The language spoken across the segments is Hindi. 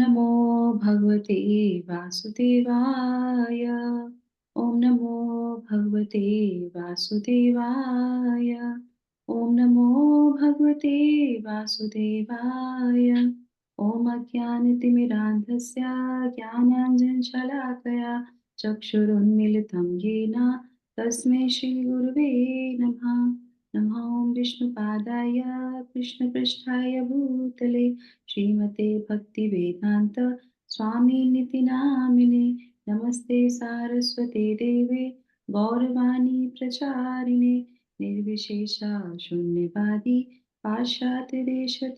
नमो भगवते वासुदेवाय। ओम नमो भगवते वासुदेवाय। ओम नमो भगवते वासुदेवाय। ओम अज्ञानतिमिरान्धस्य ज्ञानाञ्जनशलाकया चक्षुरुन्मीलितं येन तस्मै श्रीगुरुवे नमः। नमो विष्णुपादाय कृष्णपृष्ठाय भूतले श्रीमते भक्तिवेदांत स्वामिनिति नामिने। नमस्ते सारस्वते देवे गौरवाणी प्रचारिणे निर्विशेषा शून्यवादी पाश्चात्यदेशतारिणे।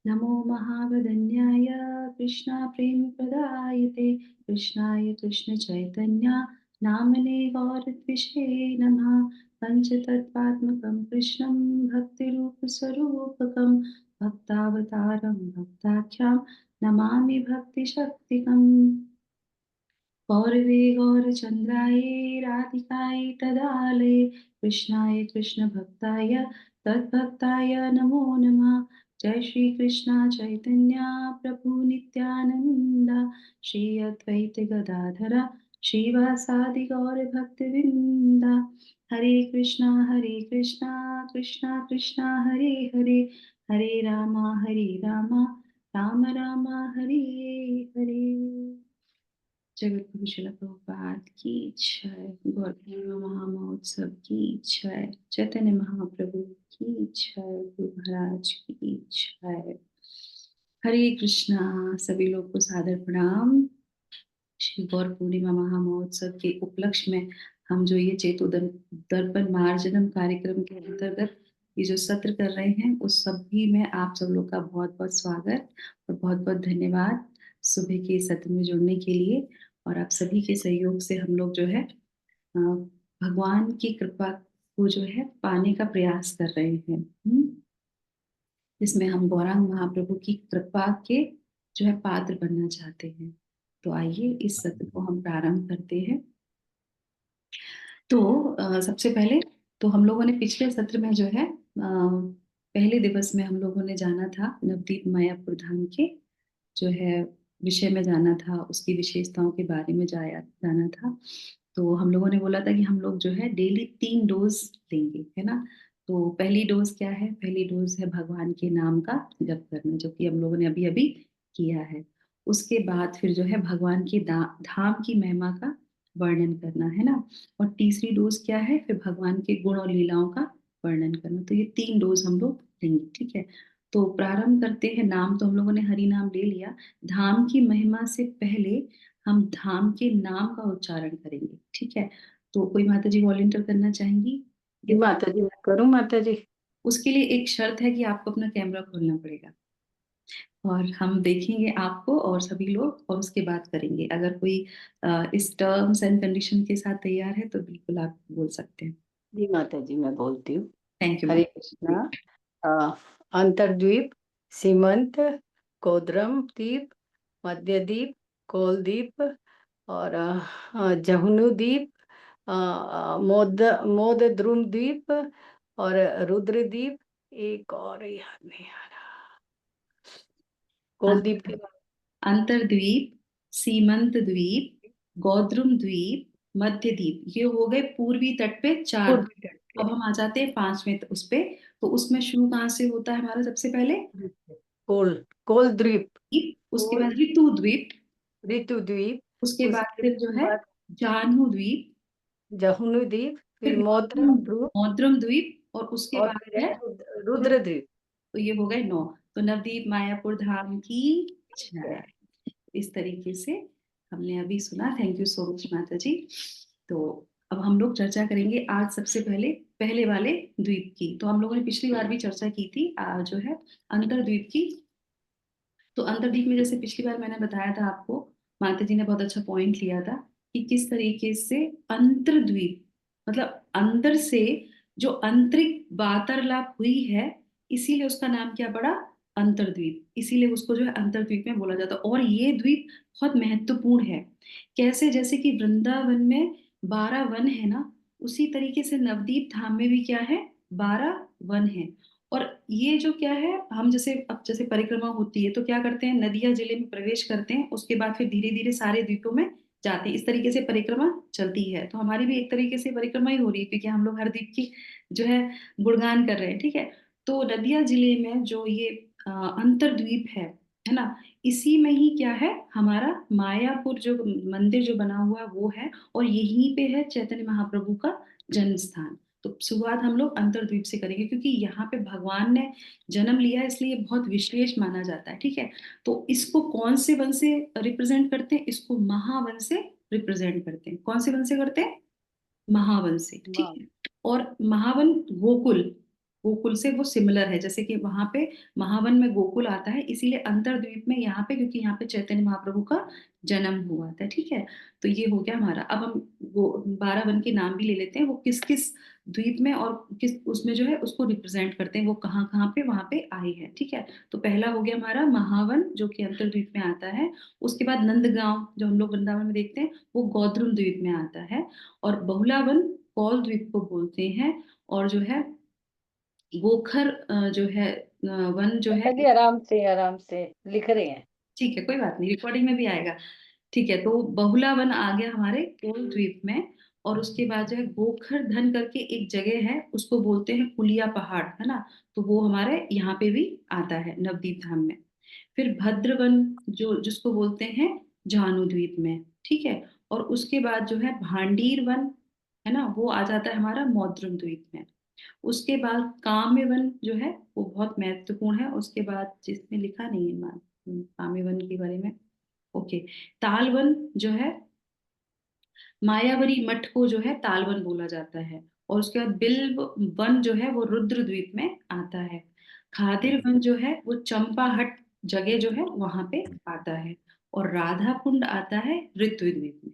नमो महावदन्याय कृष्णा प्रेम प्रदायते कृष्णाय कृष्ण चैतन्य नामने गौरद्विषे नमः। पंचतत्त्वात्मकं कृष्णं भक्तिरूपस्वरूपकं भक्तावतारं भक्ताख्यां नमामि भक्तिशक्तिकम्। गौरवे गौरचन्द्राय राधिकाय तदालये कृष्णाय कृष्णभक्ताय तद्भक्ताय नमो नमः। जय श्री कृष्ण चैतन्य प्रभु नित्यानंद श्री अद्वैत गदाधर श्रीवासादि गौर भक्तवृंद। हरे कृष्णा कृष्णा कृष्णा हरे हरे हरे रामा राम राम हरे हरे। जगत गुरु श्रील प्रभुपाद की जय। गौर पूर्णिमा महामहोत्सव की जय। चैतन्य महाप्रभु की जय। गुरु महाराज की जय। हरे कृष्णा। सभी लोग को सादर प्रणाम। श्री गौर पूर्णिमा महामहोत्सव के उपलक्ष्य में हम जो ये दर्पण मार्जनम कार्यक्रम के अंतर्गत ये जो सत्र कर रहे हैं उस सभी में आप सब लोग का बहुत बहुत स्वागत और बहुत बहुत धन्यवाद सुबह के सत्र में जुड़ने के लिए। और आप सभी के सहयोग से हम लोग जो है भगवान की कृपा को जो है पाने का प्रयास कर रहे हैं। जिसमें हम गौरांग महाप्रभु की कृपा के जो है पात्र बनना चाहते हैं। तो आइए इस सत्र को हम प्रारंभ करते हैं। तो सबसे पहले तो हम लोगों ने पिछले सत्र में जो है पहले दिवस में हम लोगों ने जाना था नवदीप मायापुर धाम के जो है विषय में जाना था, उसकी विशेषताओं के बारे में जाना था। तो हम लोगों ने बोला था कि हम लोग जो है डेली 3 डोज लेंगे, है ना। तो पहली डोज क्या है? पहली डोज है भगवान के नाम का जप करना, जो कि हम लोगों ने अभी अभी किया है। उसके बाद फिर जो है भगवान के धाम की महिमा का वर्णन करना, है ना। और तीसरी डोज क्या है? फिर भगवान के गुण और लीलाओं का वर्णन करना। तो ये 3 डोज हम लोग लेंगे, ठीक है। तो प्रारंभ करते हैं। नाम तो हम लोगों ने हरि नाम ले लिया। धाम की महिमा से पहले हम धाम के नाम का उच्चारण करेंगे, ठीक है। तो कोई माता जी वॉलंटियर करना चाहेंगी? माता जी मैं करूं माता जी? उसके लिए एक शर्त है कि आपको अपना कैमरा खोलना पड़ेगा और हम देखेंगे आपको और सभी लोग, और उसके बाद करेंगे। अगर कोई इस टर्म्स एंड कंडीशन के साथ तैयार है तो बिल्कुल आप बोल सकते हैं। जी माता जी मैं बोलती हूँ। थैंक यू हरे माता कृष्णा। जी। अंतर्द्वीप, सीमंत, कोद्रम द्वीप, मध्य द्वीप, कोल द्वीप और जहुनु द्वीप, मोद द्रुम द्वीप और रुद्र द्वीप। एक और याद नहीं आ रहा। कोल द्वीप के अंतर्द्वीप, सीमंत द्वीप, गौद्रुम द्वीप, मध्य द्वीप, ये हो गए पूर्वी तट पे 4 पूर्वी द्वीप। तट अब के हम आ जाते हैं 5वें उस पे। तो उसमें शुरू कहाँ से होता है हमारा? सबसे पहले कोल कोल द्वीप, द्वीप, उसके कोल बाद ऋतु द्वीप, ऋतु द्वीप, उसके बाद उसके फिर जो है बाद जाह्नू द्वीप, जहुनु द्वीप, फिर फिर मौद्र द्वीप मौद्रम द्वीप और उसके और बाद फिर है है रुद्र द्वीप। तो ये हो गए 9। तो नवदीप मायापुर धाम की जय। इस तरीके से हमने अभी सुना। थैंक यू सो मच माता जी। तो अब हम लोग चर्चा करेंगे आज सबसे पहले पहले वाले द्वीप की। तो हम लोगों ने पिछली बार भी चर्चा की थी जो है अंतर्द्वीप की। तो अंतर्द्वीप में जैसे पिछली बार मैंने बताया था आपको, माता जी ने बहुत अच्छा पॉइंट लिया था कि किस तरीके से अंतर्द्वीप मतलब अंदर से जो आंतरिक वार्तालाप हुई है, इसीलिए उसका नाम क्या पड़ा? अंतर्द्वीप। इसीलिए उसको जो है अंतर्द्वीप में बोला जाता है। और ये द्वीप बहुत महत्वपूर्ण है। कैसे? जैसे कि वृंदावन में 12 वन है ना, उसी तरीके से नवदीप धाम में भी क्या है? 12 वन है। और ये जो क्या है, हम जैसे अब जैसे परिक्रमा होती है तो क्या करते हैं, नदियां जिले में प्रवेश करते हैं, उसके बाद फिर धीरे धीरे सारे द्वीपों में जाते हैं, इस तरीके से परिक्रमा चलती है। तो हमारी भी एक तरीके से परिक्रमा ही हो रही है, क्योंकि हम लोग हर द्वीप की जो है गुणगान कर रहे हैं, ठीक है। तो नदिया जिले में जो ये अंतरद्वीप है ना, इसी में ही क्या है, हमारा मायापुर जो मंदिर जो बना हुआ वो है, और यहीं पे है चैतन्य महाप्रभु का जन्म स्थान। तो शुरुआत हम लोग अंतरद्वीप से करेंगे, क्योंकि यहाँ पे भगवान ने जन्म लिया है, इसलिए बहुत विशेष माना जाता है, ठीक है। तो इसको कौन से वन से रिप्रेजेंट करते हैं, इसको महावन से रिप्रेजेंट करते हैं। कौन से वन से करते हैं, महावन से, ठीक वाह। है। और महावन गोकुल, गोकुल से वो सिमिलर है, जैसे कि वहां पे महावन में गोकुल आता है, इसीलिए अंतरद्वीप में यहाँ पे, क्योंकि यहाँ पे चैतन्य महाप्रभु का जन्म हुआ था, ठीक है। तो ये हो गया हमारा। अब हम वो 12 वन के नाम भी ले लेते हैं, वो किस किस द्वीप में और किस उसमें जो है उसको रिप्रेजेंट करते हैं, वो कहाँ कहाँ पे वहां पे आए हैं, ठीक है। तो पहला हो गया हमारा महावन, जो कि अंतरद्वीप में आता है। उसके बाद नंदगांव, जो हम लोग वृंदावन में देखते हैं, वो गौद्रुम द्वीप में आता है। और बहुलावन कौल द्वीप को बोलते हैं। और जो है गोखर जो है वन जो है, माता जी आराम से लिख रहे हैं। ठीक है कोई बात नहीं, रिकॉर्डिंग में भी आएगा, ठीक है। तो बहुला वन आ गया हमारे कोल द्वीप में। और उसके बाद जो है गोखर धन करके एक जगह है, उसको बोलते हैं कुलिया पहाड़, है ना। तो वो हमारे यहाँ पे भी आता है नवदीप धाम में। फिर भद्रवन, जो जिसको बोलते हैं जानु द्वीप में, ठीक है। और उसके बाद जो है भांडीर वन, है ना, वो आ जाता है हमारा मौद्रुम द्वीप में। उसके बाद काम्य वन जो है वो बहुत महत्वपूर्ण है, उसके बाद जिसमें लिखा नहीं है काम्य वन के बारे में, ओके। तालवन जो है, मायावरी मठ को जो है तालवन बोला जाता है। और उसके बाद बिल्व वन जो है वो रुद्र द्वीप में आता है। खादिर वन जो है वो चंपाहट जगह जो है वहां पे आता है। और राधा कुंड आता है ऋत्विक द्वीप में।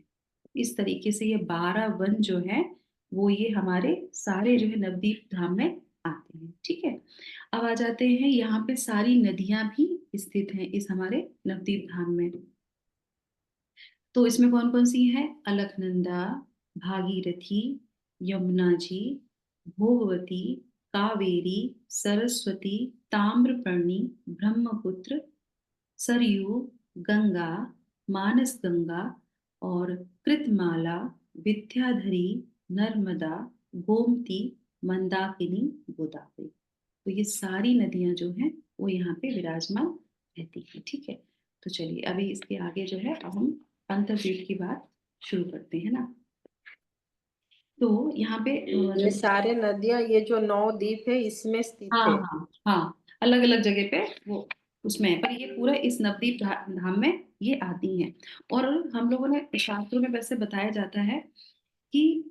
इस तरीके से ये 12 वन जो है वो ये हमारे सारे जो है नवदीप धाम में आते हैं, ठीक है। अब आ जाते हैं, यहाँ पे सारी नदियां भी स्थित हैं इस हमारे नवदीप धाम में। तो इसमें कौन कौन सी है, अलकनंदा, भागीरथी, यमुना जी, भोगवती, कावेरी, सरस्वती, ताम्रपर्णी, ब्रह्मपुत्र, सरयू, गंगा, मानस गंगा, और कृतमाला, विद्याधरी, नर्मदा, गोमती, मंदाकिनी, गोदावरी। तो ये सारी नदियां जो हैं वो यहाँ पे विराजमान रहती हैं, ठीक है। तो चलिए अभी इसके आगे जो है अब हम अंतर्वेद की बात शुरू करते हैं ना। तो यहाँ पे ये जो, सारे नदियां, ये जो 9 द्वीप है इसमें स्थित हाँ है। हाँ हाँ, अलग अलग जगह पे वो उसमें है, पर ये पूरा इस नवदीप धाम में ये आती हैं। और हम लोगों ने शास्त्रों में वैसे बताया जाता है कि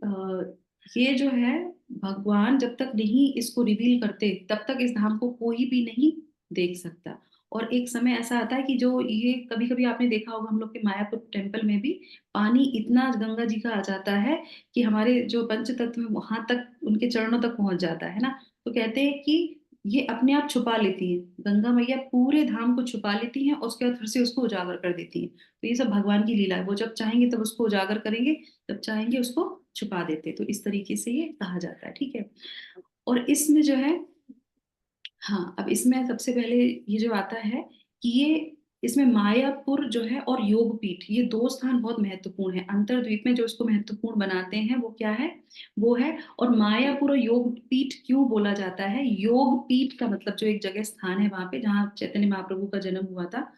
ये जो है भगवान जब तक नहीं इसको रिवील करते तब तक इस धाम को कोई भी नहीं देख सकता। और एक समय ऐसा आता है कि जो ये कभी कभी आपने देखा होगा, हम लोग के मायापुर टेम्पल में भी पानी इतना गंगा जी का आ जाता है कि हमारे जो पंच तत्व है वहां तक उनके चरणों तक पहुंच जाता है ना। तो कहते हैं कि ये अपने आप छुपा लेती है, गंगा मैया पूरे धाम को छुपा लेती हैं और उसके बाद फिर से उसको उजागर कर देती हैं। तो ये सब भगवान की लीला है, वो जब चाहेंगे तब उसको उजागर करेंगे, जब चाहेंगे उसको छुपा देते। तो इस तरीके से ये कहा जाता है, ठीक है। और इसमें जो है, हाँ अब इसमें सबसे पहले ये जो आता है कि ये इसमें मायापुर जो है और योगपीठ, ये दो स्थान बहुत महत्वपूर्ण है अंतरद्वीप में। जो इसको महत्वपूर्ण बनाते हैं वो क्या है, वो है। और मायापुर और योगपीठ क्यों बोला जाता है, योगपीठ का मतलब जो एक जगह स्थान है वहां पे जहाँ चैतन्य महाप्रभु का जन्म हुआ था,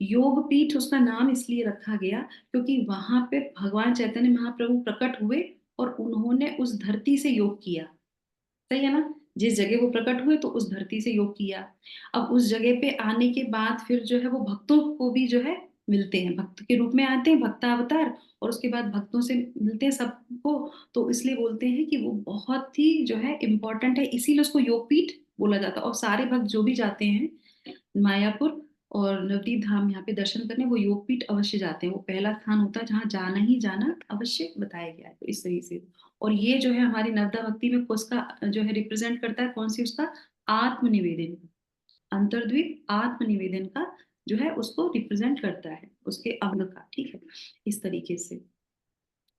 योगपीठ उसका नाम इसलिए रखा गया क्योंकि वहां पे भगवान चैतन्य महाप्रभु प्रकट हुए और उन्होंने उस धरती से योग किया, सही है ना। जिस जगह वो प्रकट हुए तो उस धरती से योग किया। अब उस जगह पे आने के बाद फिर जो है वो भक्तों को भी जो है मिलते हैं, भक्त के रूप में आते हैं, भक्तावतार। और उसके बाद भक्तों से मिलते हैं सबको। तो इसलिए बोलते हैं कि वो बहुत ही जो है इम्पोर्टेंट है, इसीलिए उसको योगपीठ बोला जाता है। और सारे भक्त जो भी जाते हैं मायापुर और नवदीप धाम यहाँ पे दर्शन करने, वो योगपीठ अवश्य जाते हैं। वो पहला स्थान होता है जहाँ जाना ही जाना अवश्य बताया गया है, तो इस तरीके से। और ये जो है हमारी नवदा भक्ति में उसका जो है रिप्रेजेंट करता है, कौन सी, उसका आत्मनिवेदन, अंतर्द्वीप आत्मनिवेदन का जो है उसको रिप्रेजेंट करता है, उसके अंग का, ठीक है। इस तरीके से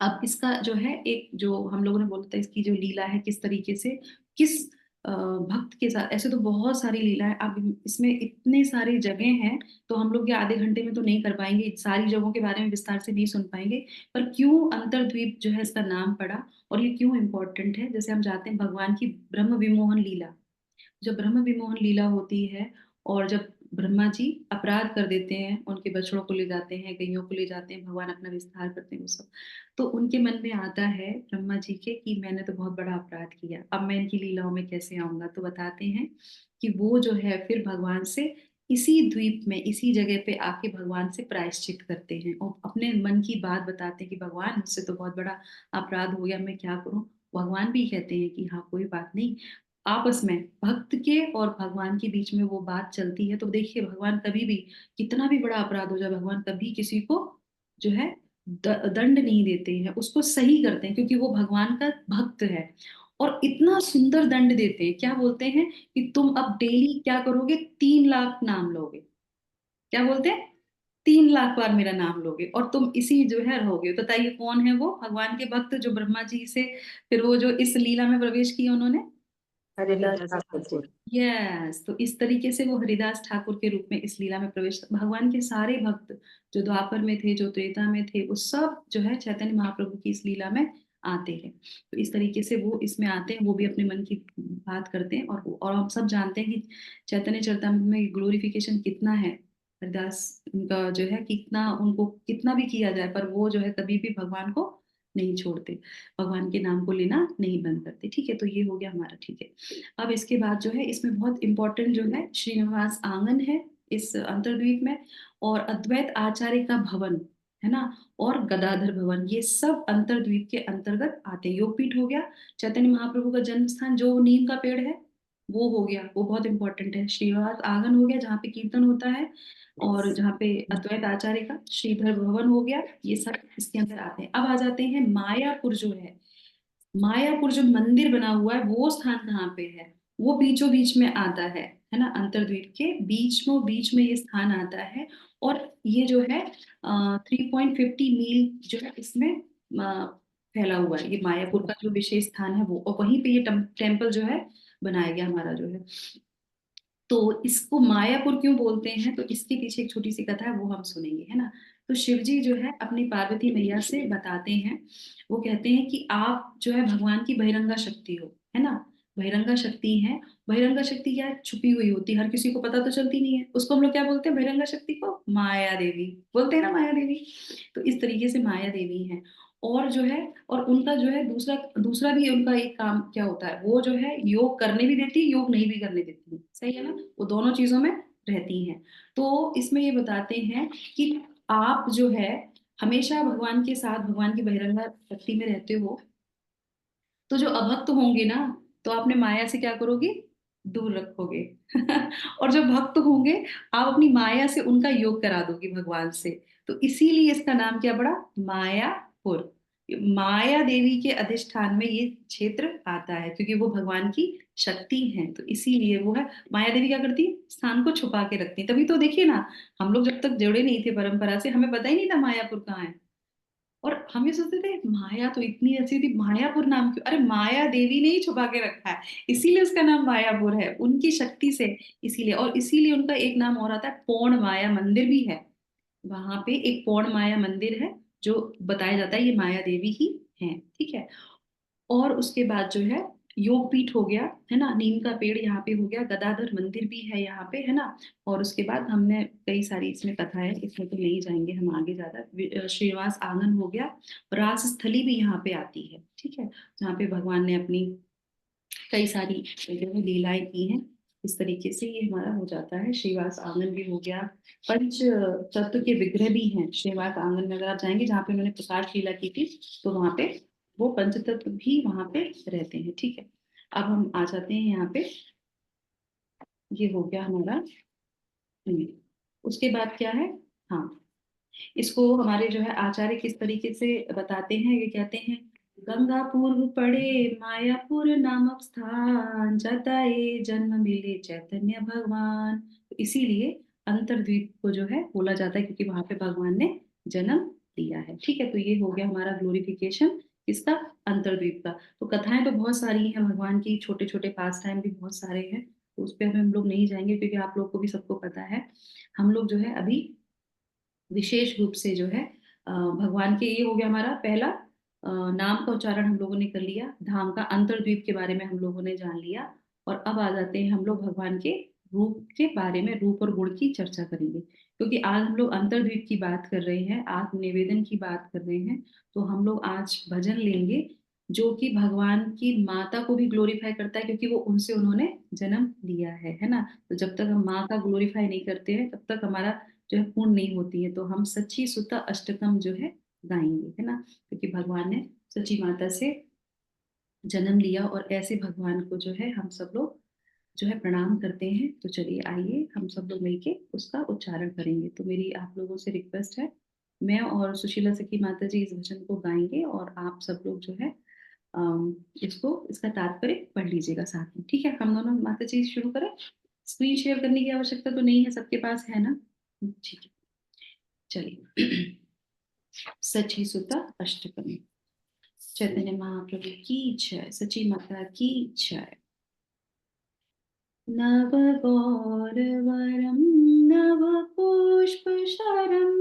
अब इसका जो है एक जो हम लोगों ने बोला था, इसकी जो लीला है किस तरीके से, किस भक्त के साथ, ऐसे तो बहुत सारी लीलाएं, अब इसमें इतने सारी जगह हैं, तो हम लोग ये आधे घंटे में तो नहीं कर पाएंगे, सारी जगहों के बारे में विस्तार से नहीं सुन पाएंगे। पर क्यों अंतर्द्वीप जो है इसका नाम पड़ा और ये क्यों इम्पोर्टेंट है, जैसे हम जाते हैं भगवान की ब्रह्म विमोहन लीला, जब ब्रह्म विमोहन लीला होती है और जब ब्रह्मा जी अपराध कर देते हैं, उनके बछड़ों को ले जाते हैं, गैयों को ले जाते हैं, भगवान अपना विस्तार करते हैं वो सब, तो उनके मन में आता है ब्रह्मा जी के कि मैंने तो बहुत बड़ा अपराध किया, अब मैं इनकी लीलाओं में कैसे आऊंगा। तो बताते हैं कि वो जो है फिर भगवान से इसी द्वीप में इसी जगह पे आके भगवान से प्रायश्चित करते हैं और अपने मन की बात बताते हैं कि भगवान मुझसे तो बहुत बड़ा अपराध हो गया, मैं क्या करूं। भगवान भी कहते हैं कि हाँ कोई बात नहीं। आपस में भक्त के और भगवान के बीच में वो बात चलती है, तो देखिए भगवान कभी भी कितना भी बड़ा अपराध हो जाए, भगवान कभी किसी को जो है दंड नहीं देते हैं, उसको सही करते हैं क्योंकि वो भगवान का भक्त है। और इतना सुंदर दंड देते हैं, क्या बोलते हैं कि तुम अब डेली क्या करोगे, 3 लाख नाम लोगे। क्या बोलते हैं, 3 लाख बार मेरा नाम लोगे और तुम इसी जो है रहोगे। तो बताइए कौन है वो भगवान के भक्त जो ब्रह्मा जी से फिर वो जो इस लीला में प्रवेश किया उन्होंने। हरिदास हरिदास ठाकुर जी। ठाकुर। यस, तो इस तरीके से वो हरिदास ठाकुर के रूप में इस लीला में प्रवेश, भगवान के सारे भक्त जो द्वापर में थे जो त्रेता में थे वो सब जो है चैतन्य महाप्रभु की इस लीला में आते हैं। तो इस तरीके से वो इसमें आते हैं, वो भी अपने मन की बात करते हैं और हम सब जानते हैं कि चैतन्य चरितामृत में ग्लोरिफिकेशन कितना है, हरिदास उनका जो है कितना, उनको कितना भी किया जाए पर वो जो है कभी भी भगवान को नहीं छोड़ते, भगवान के नाम को लेना नहीं बंद करते। ठीक है, तो ये हो गया हमारा। ठीक है, अब इसके बाद जो है इसमें बहुत इंपॉर्टेंट जो है श्रीनिवास आंगन है इस अंतर्द्वीप में, और अद्वैत आचार्य का भवन है ना, और गदाधर भवन, ये सब अंतर्द्वीप के अंतर्गत आते हैं। योगपीठ हो गया, चैतन्य महाप्रभु का जन्म स्थान जो नीम का पेड़ है वो हो गया, वो बहुत इंपॉर्टेंट है। श्रीनिवास आंगन हो गया जहाँ पे कीर्तन होता है, और जहाँ पे अद्वैत आचार्य का श्रीधर भवन हो गया, ये सब इसके अंदर आते हैं। अब आ जाते हैं मायापुर जो है, मायापुर जो मंदिर बना हुआ है वो स्थान कहाँ पे है, वो बीचों बीच में आता है ना, अंतर्द्वीप के बीच में ये स्थान आता है। और ये जो है 3.50 मील जो है इसमें फैला हुआ है, ये मायापुर का जो विशेष स्थान है वो, और वहीं पे ये टेम्पल जो है बनाया गया हमारा जो है। तो इसको मायापुर क्यों बोलते हैं, तो इसके पीछे एक छोटी सी कथा है, वो हम सुनेंगे, है ना। तो शिव जी जो है अपनी पार्वती मैया से बताते हैं, वो कहते हैं कि आप जो है भगवान की बहिरंगा शक्ति हो, है ना। बहिरंगा शक्ति है, बहिरंगा शक्ति क्या है, छुपी हुई होती है, हर किसी को पता तो चलती नहीं है, उसको हम लोग क्या बोलते हैं, बहिरंगा शक्ति को माया देवी बोलते हैं ना, माया देवी। तो इस तरीके से माया देवी है। और जो है, और उनका जो है दूसरा दूसरा भी उनका एक काम क्या होता है, वो जो है योग करने भी देती है, योग नहीं भी करने देती है, सही है ना, वो दोनों चीजों में रहती हैं। तो इसमें ये बताते हैं कि आप जो है हमेशा भगवान के साथ, भगवान की बहिरंगा शक्ति में रहते हो, तो जो अभक्त होंगे ना, तो आपने माया से क्या करोगे, दूर रखोगे और जो भक्त होंगे आप अपनी माया से उनका योग करा दोगे भगवान से। तो इसीलिए इसका नाम क्या पड़ा, मायापुर। माया देवी के अधिष्ठान में ये क्षेत्र आता है क्योंकि वो भगवान की शक्ति है, तो इसीलिए वो है। माया देवी क्या करती है, स्थान को छुपा के रखती है, तभी तो देखिए ना, हम लोग जब तक जुड़े नहीं थे परंपरा से हमें पता ही नहीं था मायापुर कहाँ है, और हम ये सोचते थे माया तो इतनी अच्छी थी, मायापुर नाम क्यों, अरे माया देवी ने ही छुपा के रखा है, इसीलिए उसका नाम मायापुर है, उनकी शक्ति से। इसीलिए, और इसीलिए उनका एक नाम और आता है, पौण माया मंदिर भी है, वहां पे एक पौण माया मंदिर है जो बताया जाता है ये माया देवी ही है। ठीक है, और उसके बाद जो है योग पीठ हो गया, है ना, नीम का पेड़ यहाँ पे हो गया, गदाधर मंदिर भी है यहाँ पे, है ना। और उसके बाद हमने कई सारी इसमें कथा है, इसमें तो नहीं जाएंगे हम आगे ज्यादा। श्रीनिवास आंगन हो गया, रास स्थली भी यहाँ पे आती है, ठीक है, जहाँ पे भगवान ने अपनी कई सारी जो है लीलाएं की हैं। इस तरीके से ये हमारा हो जाता है, श्रीनिवास आंगन भी हो गया। पंच तत्व के विग्रह भी हैं श्रीनिवास आंगन में, अगर आप जाएंगे जहाँ पे उन्होंने प्रकाश लीला की थी, तो वहां पे वो पंचतत्व भी वहां पे रहते हैं। ठीक है, अब हम आ जाते हैं यहाँ पे, ये हो गया हमारा। उसके बाद क्या है, हाँ, इसको हमारे जो है आचार्य किस तरीके से बताते हैं, ये कहते हैं, गंगा पूर्व पड़े मायापुर नामक स्थान, जताए जन्म मिले चैतन्य भगवान। तो इसीलिए अंतर्द्वीप को जो है बोला जाता है क्योंकि वहां पे भगवान ने जन्म लिया है। ठीक है, तो ये हो गया हमारा ग्लोरिफिकेशन, इसका अंतर्द्वीप का। तो कथाएं तो बहुत सारी हैं भगवान की, छोटे छोटे पास टाइम भी बहुत सारे हैं, तो उस पर हम लोग नहीं जाएंगे क्योंकि आप लोग को भी सबको पता है। हम लोग जो है अभी विशेष रूप से जो है भगवान के, ये हो गया हमारा पहला नाम का उच्चारण हम लोगों ने कर लिया, धाम का अंतर्द्वीप के बारे में हम लोगों ने जान लिया। और अब आ जाते हैं हम लोग भगवान के रूप के बारे में, रूप और गुण की चर्चा करेंगे, क्योंकि आज हम लोग अंतर्द्वीप की बात कर रहे हैं, आत्म निवेदन की बात कर रहे हैं। तो हम लोग आज भजन लेंगे जो कि भगवान की माता को भी ग्लोरीफाई करता है, क्योंकि वो उनसे उन्होंने जन्म लिया है ना। तो जब तक हम माँ का ग्लोरीफाई नहीं करते हैं तब तक हमारा जो है पूर्ण नहीं होती है। तो हम सच्ची सुता अष्टकम जो है गाएंगे, है ना, क्योंकि भगवान ने सच्ची माता से जन्म लिया, और ऐसे भगवान को जो है हम सब लोग जो है प्रणाम करते हैं। तो चलिए आइए हम सब लोग मिलके उसका उच्चारण करेंगे। तो मेरी आप लोगों से रिक्वेस्ट है, मैं और सुशीला सखी माता जी इस वचन को गाएंगे और आप सब लोग जो है इसको, इसका तात्पर्य पढ़ लीजिएगा साथ में, ठीक है। हम दोनों माता जी शुरू करें। स्क्रीन शेयर करने की आवश्यकता तो नहीं है, सबके पास है ना, ठीक है। चलिए सची सुता अष्टकम। चैतन्य महाप्रभु की जय, सची माता की जय। नव गौरवरं नव पुष्पशरं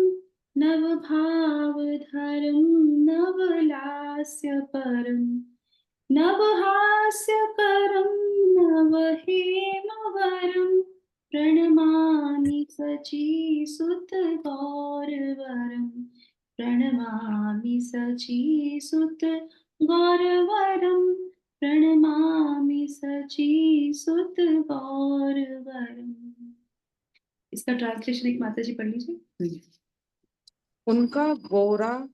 नव भावधरं नव लास्यपरं नव हास्यकरं नव हेमवरं प्रणमामि सचीसुत गौरवरं प्रणमामि सचीसुत गौरवरं प्रणमामि सचीसुत गौरवरं। इसका ट्रांसलेशन एक माता जी पढ़ लीजिए। उनका गौरा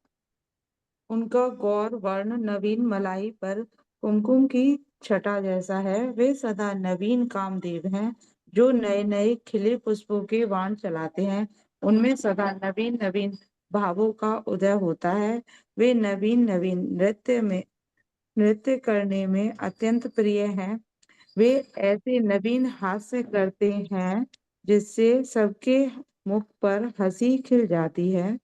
उनका गौर वर्ण नवीन मलाई पर कुमकुम की छटा जैसा है। वे सदा नवीन कामदेव हैं, जो नए नए खिले पुष्पों के बाण चलाते हैं। उनमें सदा नवीन नवीन भावों का उदय होता है। वे नवीन नवीन नृत्य करने में अत्यंत प्रिय हैं। वे ऐसे नवीन हास्य करते हैं जिससे सबके मुख पर हंसी खिल जाती है।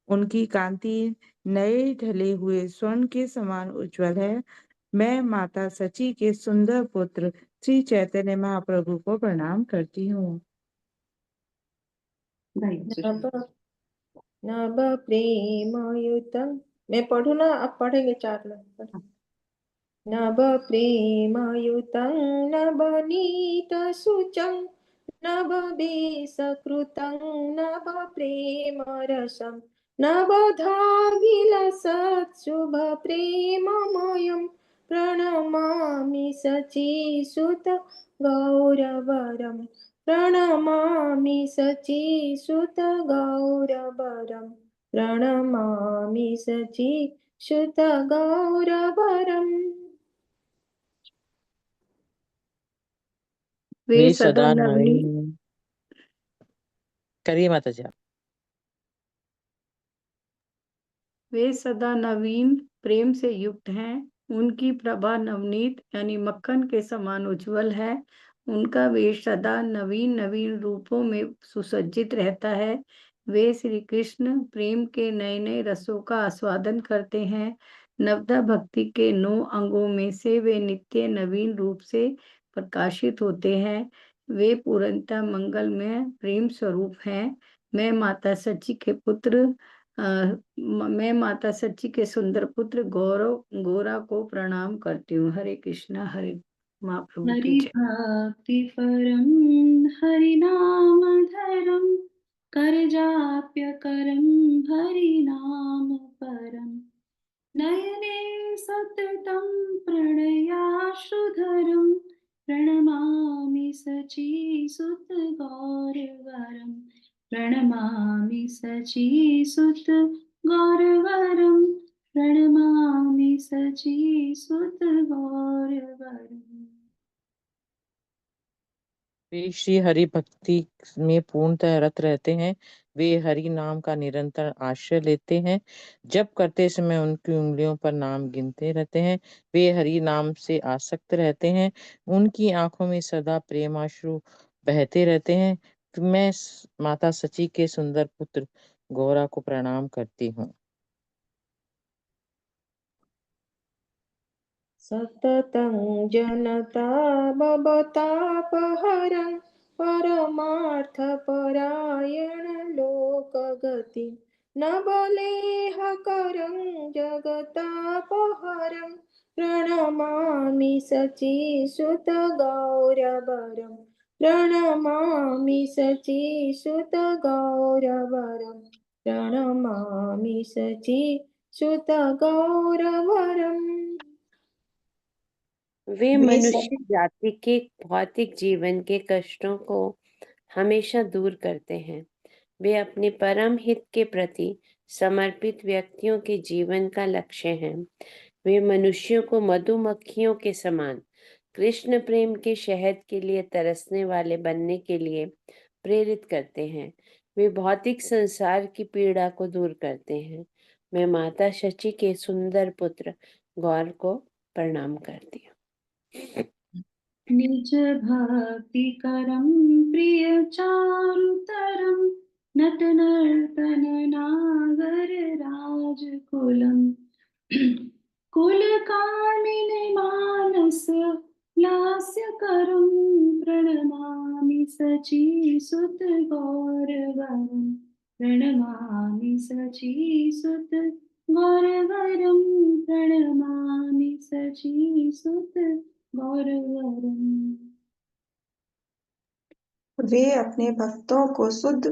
उनकी कांति नए ढले हुए स्वर्ण के समान उज्जवल है। मैं माता सची के सुंदर पुत्र श्री चैतन्य महाप्रभु को प्रणाम करती हूँ। नभ नभ प्रेमयुतं, मैं पढ़ू ना, आप पढ़ेंगे चार लोग। नभ प्रेमयुतं नभनीतसुचं नभवेशकृतं नभ प्रेमरसं नभधाविलसत्शुभप्रेममयं प्रणमामि सचीसुत गौरवरं प्रणमामि सचीसुत गौरवरं प्रणमामि सचीसुत गौरवरम्। वे वे सदा सदा नवनी नवीन करिए माता जी आप। वे सदा नवीन प्रेम से युक्त हैं। उनकी प्रभा नवनीत यानी मक्खन के समान उज्जवल है। उनका वेश सदा नवीन नवीन रूपों में सुसज्जित रहता है। वे श्री कृष्ण प्रेम के नए नए रसों का आस्वादन करते हैं। नवदा भक्ति के 9 अंगों में से वे नित्य नवीन रूप से प्रकाशित होते हैं। वे पूर्णतः मंगलमय प्रेम स्वरूप हैं। मैं माता सची के पुत्र मैं माता सच्ची के सुंदर पुत्र गोरा को प्रणाम करती हूँ। हरे कृष्णा, हरे महाप्रभु की हरि जय। भक्ति परम हरि नाम धरम कर जाप्य करम हरि नाम परम नयने सततं प्रणयाश्रुधरं प्रणमामि सचीसुत गौरवरं प्रणमामि सचीसुत गौरवरं प्रणमामि सचीसुत गौरवरं। वे श्री हरि भक्ति में पूर्णतः रत रहते हैं। वे हरि नाम का निरंतर आश्रय लेते हैं। जप करते समय उनकी उंगलियों पर नाम गिनते रहते हैं। वे हरि नाम से आसक्त रहते हैं। उनकी आंखों में सदा प्रेमाश्रु बहते रहते हैं। मैं माता सची के सुंदर पुत्र गौरा को प्रणाम करती हूँ। सततं जनता बबतापहरं परमार्थपरायण लोकगति न बलेह करं जगतापहरं प्रणमामि सचीसुत गौरवरं प्रणमामि सचीसुत गौरवरं प्रणमामि सचीसुत गौरवरम्। वे वे मनुष्य जाति के भौतिक जीवन के कष्टों को हमेशा दूर करते हैं। वे अपने परम हित के प्रति समर्पित व्यक्तियों के जीवन का लक्ष्य हैं। वे मनुष्यों को मधुमक्खियों के समान कृष्ण प्रेम के शहद के लिए तरसने वाले बनने के लिए प्रेरित करते हैं। वे भौतिक संसार की पीड़ा को दूर करते हैं। मैं माता शची के सुंदर पुत्र गौर को प्रणाम करती हूँ। निज भक्ति करम प्रिय चारुतरम नट नर्तन नागर राजकुलम कुल कामिनी मानस लास्य करम प्रणमामि सचीसुत गौरवरम प्रणमामि सचीसुत गौरवरम प्रणमामि सचीसुत गौरवरम। वे अपने भक्तों को शुद्ध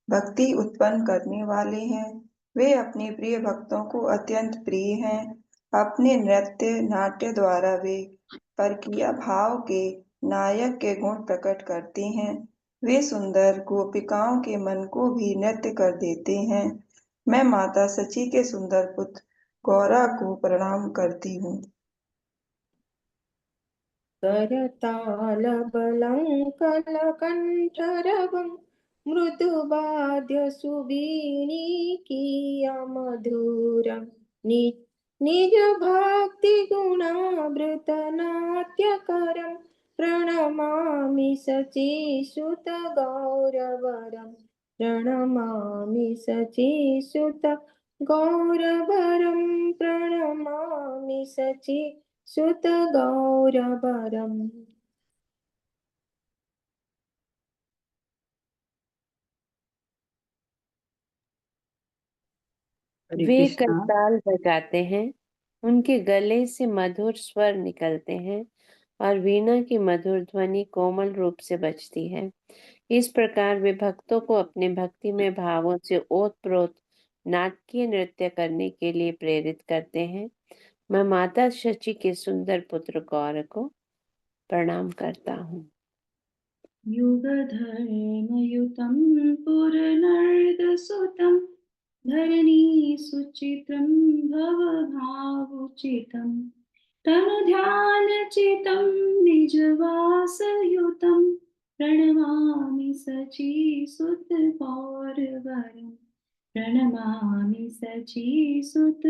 भक्ति उत्पन्न करने वाले हैं। वे अपने प्रिय भक्तों को अत्यंत प्रिय हैं। अपने नृत्य नाट्य द्वारा वे परकीय भाव के नायक के गुण प्रकट करते हैं। वे सुंदर गोपिकाओं के मन को भी नृत्य कर देते हैं। मैं माता सची के सुंदर पुत्र गौरा को प्रणाम करती हूँ। करतालबलं कलकण्ठरवं मृदुवाद्यसुवीणीकीयमधुरं निजभक्तिगुणामृतनाट्यकरं प्रणमामि सचीसुत गौरवरं प्रणमामि सचीसुत गौरवरं प्रणमामि सचीसुत गौरवरम्। हरे वे कृष्णा। करताल बजाते हैं, उनके गले से मधुर स्वर निकलते हैं और वीणा की मधुर ध्वनि कोमल रूप से बजती है। इस प्रकार वे भक्तों को अपने भक्ति में भावों से ओतप्रोत नाटकीय नृत्य करने के लिए प्रेरित करते हैं। मैं माता शची के सुंदर पुत्र गौर को प्रणाम करता हूँ। युगधर्मयुतं पुरनर्दसुतं धरणी सुचित्रं भवभावुचितं तनुध्यानचितं निजवासयुतं प्रणमामि सचीसुत गौरवरं प्रणमामि सचीसुत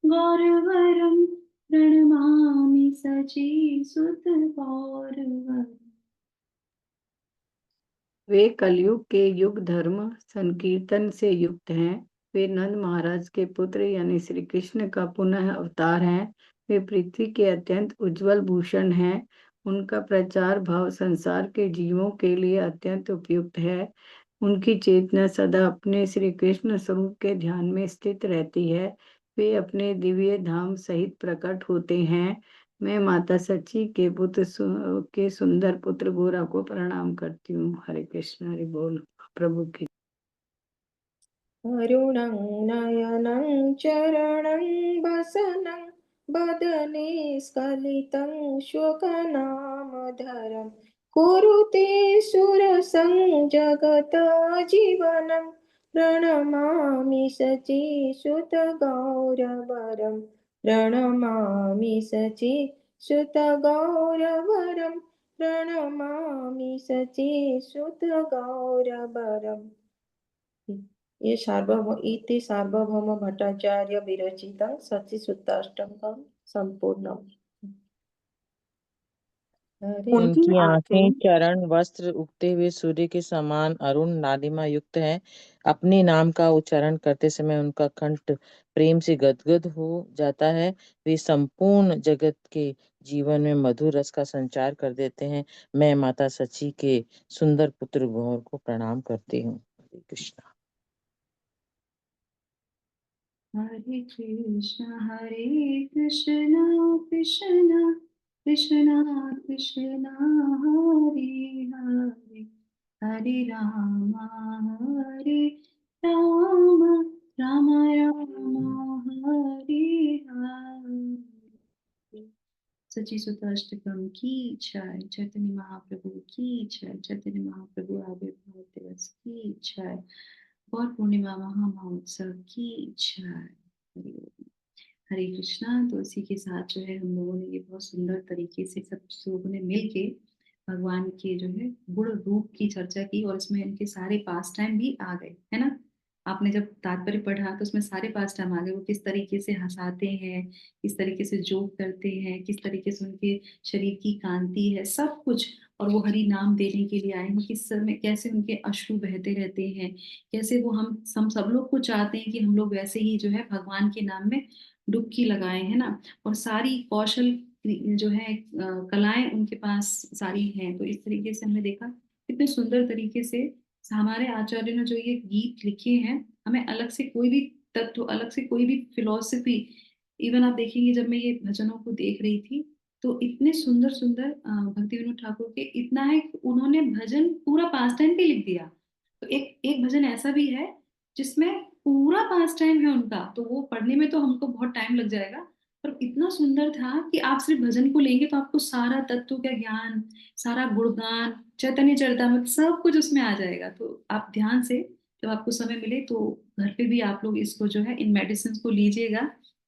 गौरवरं प्रणमामि सचीसुत गौरवरम्। वे कलयुग के युग धर्म संकीर्तन से युक्त हैं। वे नंद महाराज के पुत्र यानी श्री कृष्ण का पुनः अवतार हैं। वे पृथ्वी के अत्यंत उज्जवल भूषण हैं। उनका प्रचार भाव संसार के जीवों के लिए अत्यंत उपयुक्त है। उनकी चेतना सदा अपने श्री कृष्ण स्वरूप के ध्यान में स्थित रहती है। वे अपने दिव्य धाम सहित प्रकट होते हैं। मैं माता सची के पुत्र के सुंदर पुत्र गोरा को प्रणाम करती हूँ। हरे कृष्ण हरि बोल। प्रभु की अरुणं नयनं चरणं वसनं बदने स्खलितं शोकनामधरं कुरुते सुरसं जगतजीवनं प्रणमामि सचीसुत गौरवरं प्रणमामि सचीसुत गौरवरं प्रणमामि सचीसुत गौरवरम्। ये इति सार्वभौम भट्टाचार्य विरचितं सचीसुताष्टकं सम्पूर्णम्। हरे उनकी आंखें चरण वस्त्र उगते हुए सूर्य के समान अरुण लालिमा युक्त है। अपने नाम का उच्चारण करते समय उनका कंठ प्रेम से गदगद हो जाता है। वे संपूर्ण जगत के जीवन में मधुर रस का संचार कर देते हैं। मैं माता सची के सुंदर पुत्र गौर को प्रणाम करती हूँ। हरे कृष्णा। हरे कृष्णा कृष्णा कृष्णा कृष्णा हरे हरे हरे राम राम राम राम हरे हरे। सची सुत अष्टकम की जय। चैतन्य महाप्रभु की जय। चैतन्य महाप्रभु आविर्भाव दिवस की जय। गौर पूर्णिमा महामहोत्सव की जय। हरि ओम। हरे कृष्णा। तो इसी के साथ जो है हम लोगों ने ये बहुत सुंदर तरीके से सब लोगों ने मिल के भगवान के जो है गुण रूप की चर्चा की, और इसमें इनके सारे पास टाइम भी आ गए, है ना। आपने जब तात्पर्य पढ़ा तो उसमें सारे पास टाइम आ गए। वो किस तरीके से हंसाते हैं, किस तरीके से जोक करते हैं, किस तरीके से उनके शरीर की कांति है, सब कुछ। और वो हरि नाम देने के लिए आए हैं, किस समय कैसे उनके अश्रु बहते रहते हैं, कैसे वो हम सब लोग को चाहते हैं कि हम लोग वैसे ही जो है भगवान के नाम में डुबकी लगाए, है ना। और सारी कौशल जो है कलाएं उनके पास सारी हैं। तो इस तरीके से हमने देखा कितने सुंदर तरीके से हमारे आचार्य ने जो ये गीत लिखे हैं, हमें अलग से कोई भी तत्व, अलग से कोई भी फिलॉसफी, इवन आप देखेंगे जब मैं ये भजनों को देख रही थी तो इतने सुंदर सुंदर भक्ति विनोद ठाकुर के इतना है कि उन्होंने भजन पूरा पास टाइम पे लिख दिया। तो एक एक भजन ऐसा भी है जिसमें पूरा पास टाइम है उनका, तो वो पढ़ने में तो हमको बहुत टाइम लग जाएगा, पर इतना सुंदर था कि आप सिर्फ भजन को लेंगे तो आपको सारा तत्व का ज्ञान, सारा गुणगान, चैतन्य चरितामृत सब कुछ उसमें आ जाएगा। तो आप ध्यान से जब आपको समय मिले तो घर पे भी आप लोग इसको जो है इन मेडिसिन को लीजिएगा।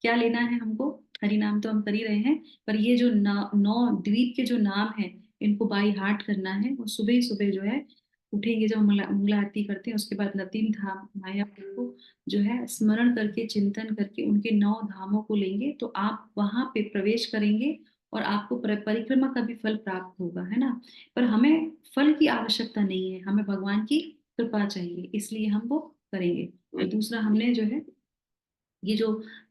क्या लेना है हमको, हरि नाम तो हम कर ही रहे हैं, पर ये जो 9 द्वीप के जो नाम है इनको बाई हार्ट करना है। और सुबह सुबह जो है उठेंगे, जब मंगला आरती करते हैं उसके बाद नतीन धाम मायापुर को जो है स्मरण करके चिंतन करके उनके 9 धामों को लेंगे, तो आप वहां पे प्रवेश करेंगे और आपको परिक्रमा का भी फल प्राप्त होगा, है ना। पर हमें फल की आवश्यकता नहीं है, हमें भगवान की कृपा चाहिए, इसलिए हम वो करेंगे। और दूसरा हमने जो है ये जो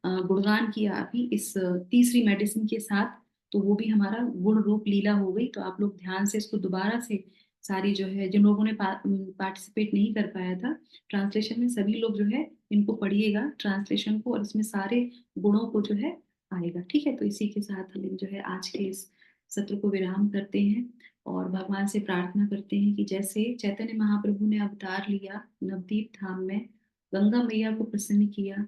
गुणगान किया अभी इस तीसरी मेडिसिन के साथ, तो वो भी हमारा गुण रूप लीला हो गई। तो आप लोग ध्यान से इसको दोबारा से सारी जो है, जिन लोगों ने पार्टिसिपेट नहीं कर पाया था ट्रांसलेशन में, सभी लोग जो है इनको पढ़िएगा ट्रांसलेशन को, और इसमें सारे गुणों को जो है आएगा। ठीक है, तो इसी के साथ हम जो है आज के इस सत्र को विराम करते हैं और भगवान से प्रार्थना करते हैं कि जैसे चैतन्य महाप्रभु ने अवतार लिया नवदीप धाम में, गंगा मैया को प्रसन्न किया,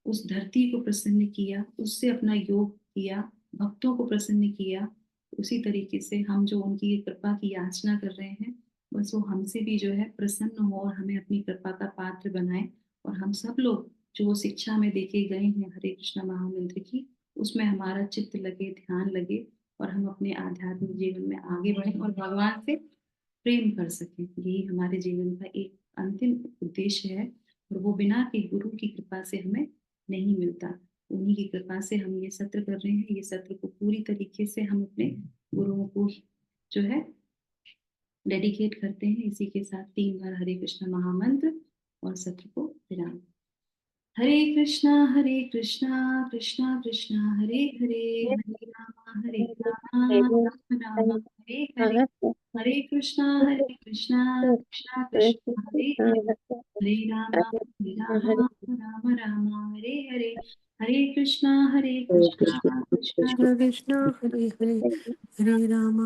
उस धरती को प्रसन्न किया, उससे अपना योग किया, भक्तों को प्रसन्न किया, उसी तरीके से हम जो उनकी कृपा की याचना कर रहे हैं बस वो हमसे भी जो है प्रसन्न हो और हमें अपनी कृपा का पात्र बनाए। और हम सब लोग जो वो शिक्षा में देखे गए हैं हरे कृष्णा महामंत्र की, उसमें हमारा चित्त लगे, ध्यान लगे, और हम अपने आध्यात्मिक जीवन में आगे बढ़े और भगवान से प्रेम कर सकें। यही हमारे जीवन का एक अंतिम उद्देश्य है, और वो बिना के गुरु की कृपा से हमें नहीं मिलता। उन्हीं की कृपा से हम ये सत्र कर रहे हैं। ये सत्र को पूरी तरीके से हम अपने गुरुओं को जो है डेडिकेट करते हैं। इसी के साथ 3 बार हरे कृष्णा महामंत्र और सत्र को विराम। हरे कृष्णा कृष्णा कृष्णा हरे हरे, हरे राम राम राम हरे हरे, हरे कृष्णा कृष्णा कृष्णा हरे हरे, हरे राम राम राम हरे हरे, हरे कृष्णा कृष्णा कृष्ण कृष्ण हरे हरे, हरे राम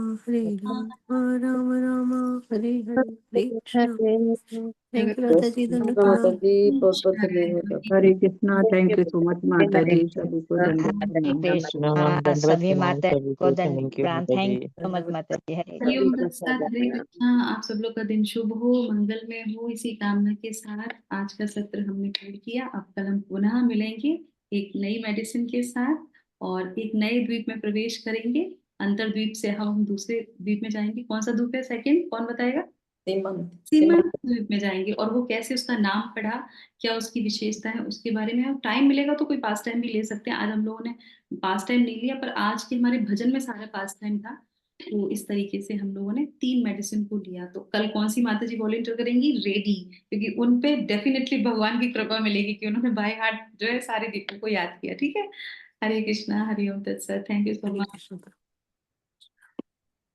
राम राम हरे हरे, हरे कृष्ण। थैंक यू लता जी, धन्यवाद। माता जी बहुत बहुत धन्यवाद। Hare Krishna. Thank you so much माता हरे जी, सभी को हरे धन्यवाद। कृष्णा। दंडवत सभी प्रणाम माता सभी को को। थैंक यू प्रणाम। माता जी। थैंक यू सो मच माता जी। हरे हरिओम सभी का दत्सत, हरे कृष्णा। आप सब लोग का दिन शुभ हो, मंगलमय हो, इसी कामना के साथ आज का सत्र हमने पूर्ण किया। अब कल हम पुनः मिलेंगे एक नई मेडिसिन के साथ और एक नए द्वीप में प्रवेश करेंगे। अंतरद्वीप से हम दूसरे द्वीप में जाएंगे। कौन सा द्वीप है सेकंड, कौन बताएगा? सीमंत द्वीप में जाएंगे। और वो कैसे, उसका नाम पढ़ा, क्या उसकी विशेषता है, उसके बारे में। टाइम मिलेगा तो कोई पास टाइम भी ले सकते हैं। आज हम लोगों ने पास टाइम नहीं लिया, पर आज के हमारे भजन में सारा पास टाइम था। तो इस तरीके से हम लोगों ने 3 मेडिसिन को लिया। तो कल कौन सी माता जी वॉलेंटियर करेंगी? रेडी, क्योंकि उन पे डेफिनेटली भगवान की कृपा मिलेगी कि उन्होंने बाय हार्ट जो है सारे दीपों को याद किया। ठीक है, हरे कृष्णा, हरि ओम तत्सत। Thank you so Hare much. Krishna.